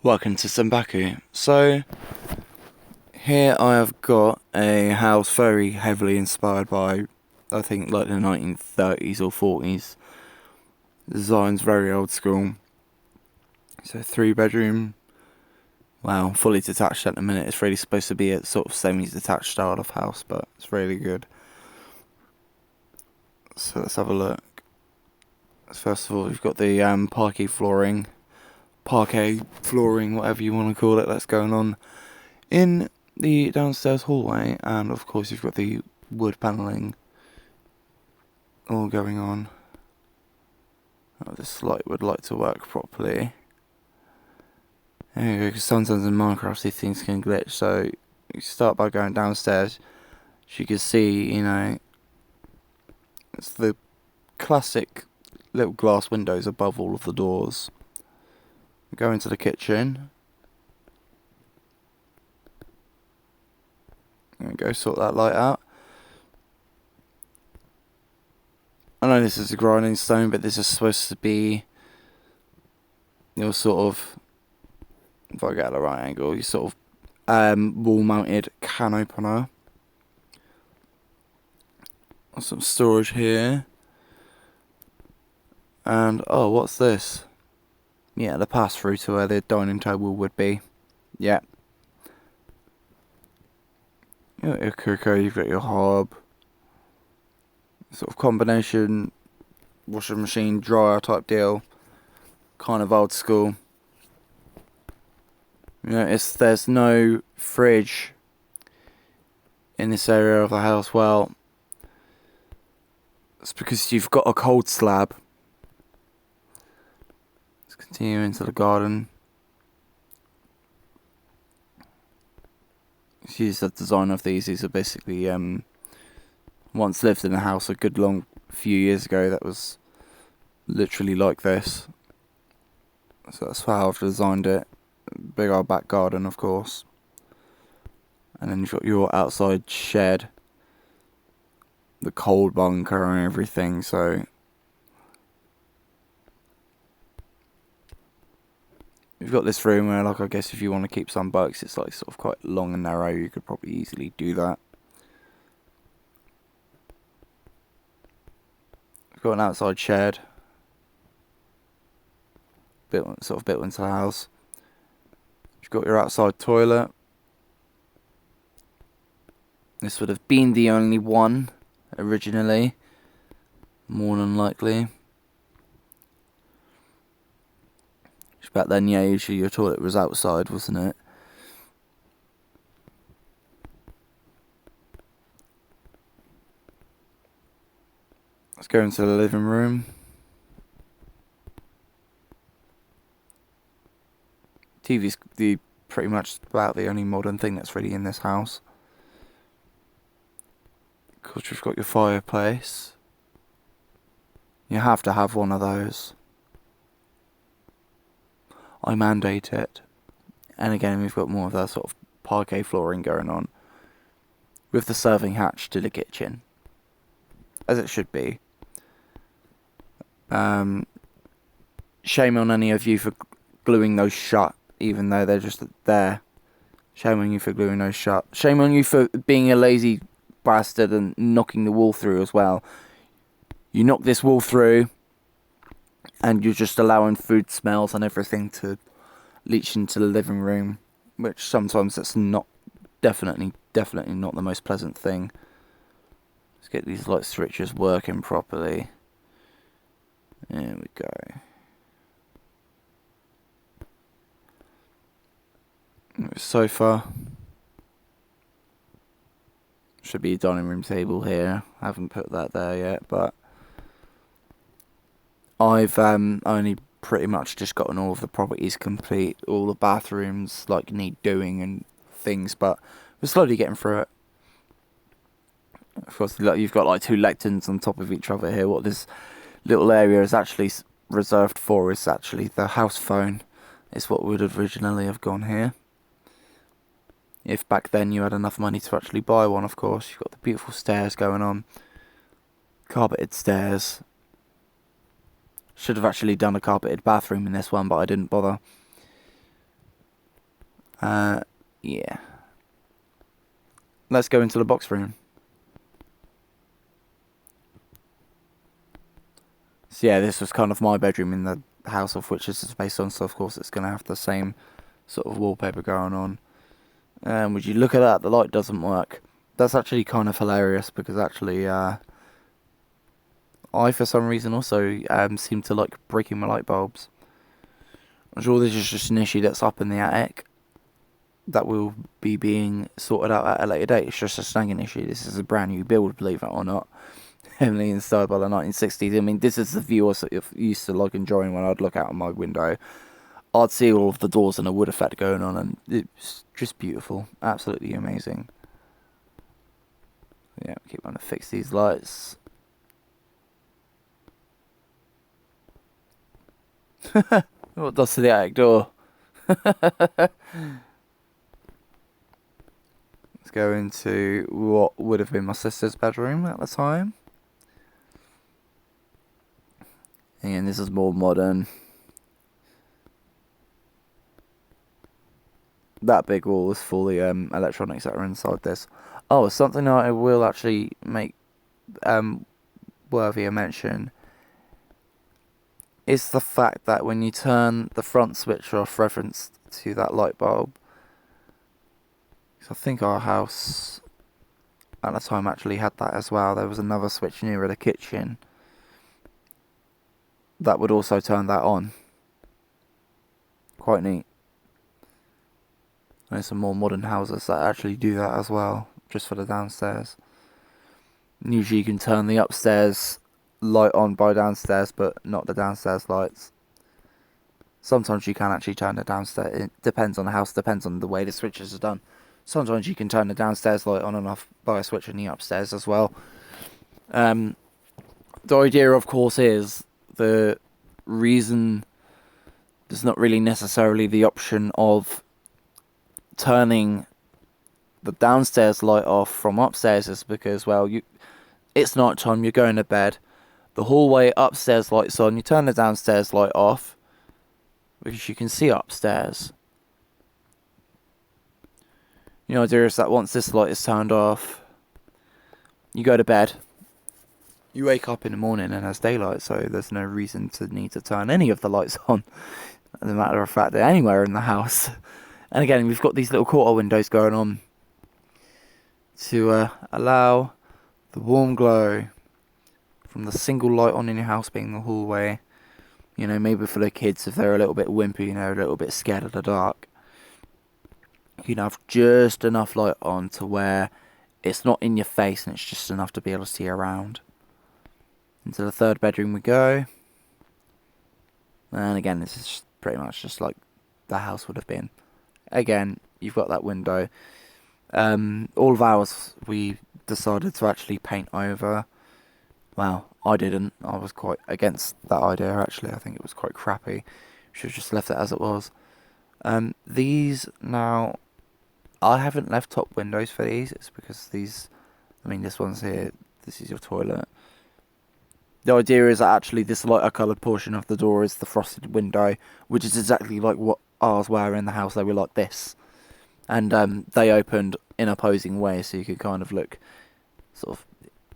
Welcome to Senbaku. So, here I have got a house very heavily inspired by, I think, like the 1930s or 40s. Design's very old school. So, 3 bedroom. Wow, fully detached at the minute. It's really supposed to be a sort of semi-detached style of house, but it's really good. So, let's have a look. First of all, we've got the parquet flooring, whatever you want to call it, that's going on in the downstairs hallway, and of course you've got the wood panelling all going on. Oh, this light would like to work properly. There you go, because sometimes in Minecraft these things can glitch, so you start by going downstairs. As you can see, it's the classic little glass windows above all of the doors. Go into the kitchen. There we go, sort that light out. I know this is a grinding stone, but this is supposed to be your sort of, if I get at the right angle, your sort of wall mounted can opener. Some storage here. And, oh, what's this? Yeah, the pass through to where the dining table would be. Yeah. You've got your cooker, you've got your hob. Sort of combination washing machine, dryer type deal. Kind of old school. You notice there's no fridge in this area of the house. Well, it's because you've got a cold slab. Let's continue into the garden. Use the design of these. These are basically once lived in a house a good long few years ago that was literally like this. So that's how I've designed it. Big old back garden, of course. And then you've got your outside shed, the cold bunker and everything, so you've got this room where, like, I guess if you want to keep some bikes, it's like sort of quite long and narrow, you could probably easily do that. We've got an outside shed, built into the house. You've got your outside toilet. This would have been the only one originally, more than likely. Back then, yeah, usually your toilet was outside, wasn't it? Let's go into the living room. TV's pretty much about the only modern thing that's really in this house. Of course, you've got your fireplace. You have to have one of those. I mandate it. And again, we've got more of that sort of parquet flooring going on, with the serving hatch to the kitchen, as it should be. Shame on any of you for gluing those shut, even though they're just there. Shame on you for gluing those shut. Shame on you for being a lazy bastard and knocking the wall through as well. You knock this wall through, and you're just allowing food smells and everything to leach into the living room, which sometimes that's not, definitely not the most pleasant thing. Let's get these light switches working properly. There we go. Sofa. Should be a dining room table here. I haven't put that there yet, but I've only pretty much just gotten all of the properties complete. All the bathrooms like need doing and things, but we're slowly getting through it. Of course, you've got like 2 lecterns on top of each other here. What this little area is actually reserved for is actually the house phone. It's what would originally have gone here. If back then you had enough money to actually buy one, of course. You've got the beautiful stairs going on. Carpeted stairs. Should have actually done a carpeted bathroom in this one, but I didn't bother. Yeah. Let's go into the box room. So yeah, this was kind of my bedroom in the house of which this is based on, so of course it's going to have the same sort of wallpaper going on. Would you look at that, the light doesn't work. That's actually kind of hilarious because actually I for some reason also seem to like breaking my light bulbs. I'm sure this is just an issue that's up in the attic that will be being sorted out at a later date. It's just a snagging issue. This is a brand new build, believe it or not. Heavily inspired by the 1960s. I mean, this is the view I used to like enjoying when I'd look out of my window. I'd see all of the doors and a wood effect going on, and it's just beautiful. Absolutely amazing. Yeah, keep on to fix these lights. What does to the attic door? Let's go into what would have been my sister's bedroom at the time. And this is more modern. That big wall is full of electronics that are inside this. Oh, something that I will actually make worthy of mention is the fact that when you turn the front switch off, reference to that light bulb, I think our house at the time actually had that as well. There was another switch nearer the kitchen that would also turn that on. Quite neat. There's some more modern houses that actually do that as well, just for the downstairs. Usually you can turn the upstairs light on by downstairs, but not the downstairs lights. Sometimes you can actually turn the downstairs. It depends on the house, depends on the way the switches are done. Sometimes you can turn the downstairs light on and off by a switch in the upstairs as well. The idea, of course, is the reason there's not really necessarily the option of turning the downstairs light off from upstairs is because, well, it's night time, you're going to bed. The hallway upstairs light's on, you turn the downstairs light off because you can see upstairs. The idea is that once this light is turned off, you go to bed. You wake up in the morning and there's daylight, so there's no reason to need to turn any of the lights on. As a matter of fact, they're anywhere in the house. And again, we've got these little quarter windows going on to allow the warm glow from the single light on in your house being the hallway. Maybe for the kids if they're a little bit wimpy, a little bit scared of the dark. You can have just enough light on to where it's not in your face and it's just enough to be able to see around. Into the third bedroom we go. And again, this is pretty much just like the house would have been. Again, you've got that window. All of ours we decided to actually paint over. Well, I didn't. I was quite against that idea actually. I think it was quite crappy. Should have just left it as it was. These now, I haven't left top windows for these. It's because these, this one's here. This is your toilet. The idea is that actually this lighter coloured portion of the door is the frosted window, which is exactly like what ours were in the house. They were like this. And they opened in opposing ways, so you could kind of look sort of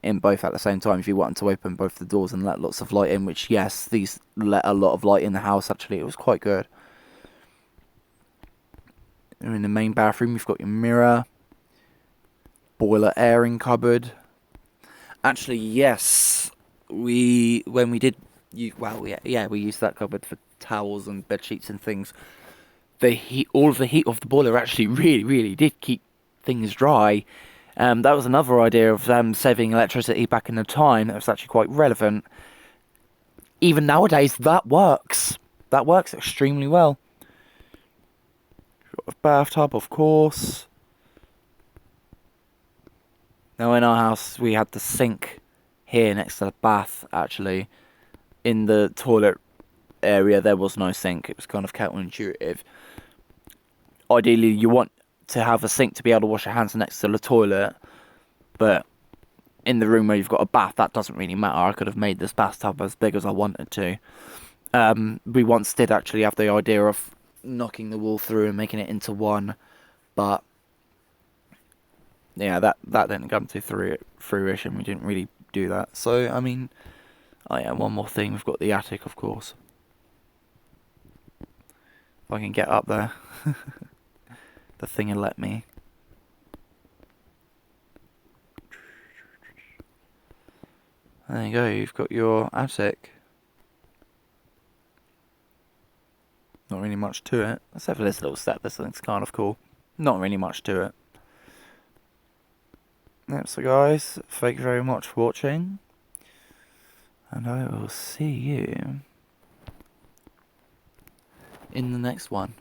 in both at the same time if you wanted to open both the doors and let lots of light in, which, yes, these let a lot of light in the house, actually. It was quite good. And in the main bathroom, you've got your mirror, boiler airing cupboard. Actually, yes, we used that cupboard for towels and bed sheets and things. All of the heat of the boiler actually really, really did keep things dry. That was another idea of saving electricity back in the time. That was actually quite relevant. Even nowadays, that works. That works extremely well. Got a bathtub, of course. Now, in our house, we had the sink here next to the bath, actually. In the toilet area, there was no sink. It was kind of counterintuitive. Ideally, you want to have a sink to be able to wash your hands next to the toilet, but in the room where you've got a bath, that doesn't really matter. I could have made this bathtub as big as I wanted to. We once did actually have the idea of knocking the wall through and making it into one, but yeah, that didn't come to fruition. We didn't really do that. So I mean, oh yeah, one more thing. We've got the attic, of course. If I can get up there, the thing will let me. There you go. You've got your attic. Not really much to it, except for this little step. This thing's kind of cool. Not really much to it. Yep, so guys, thank you very much for watching, and I will see you in the next one.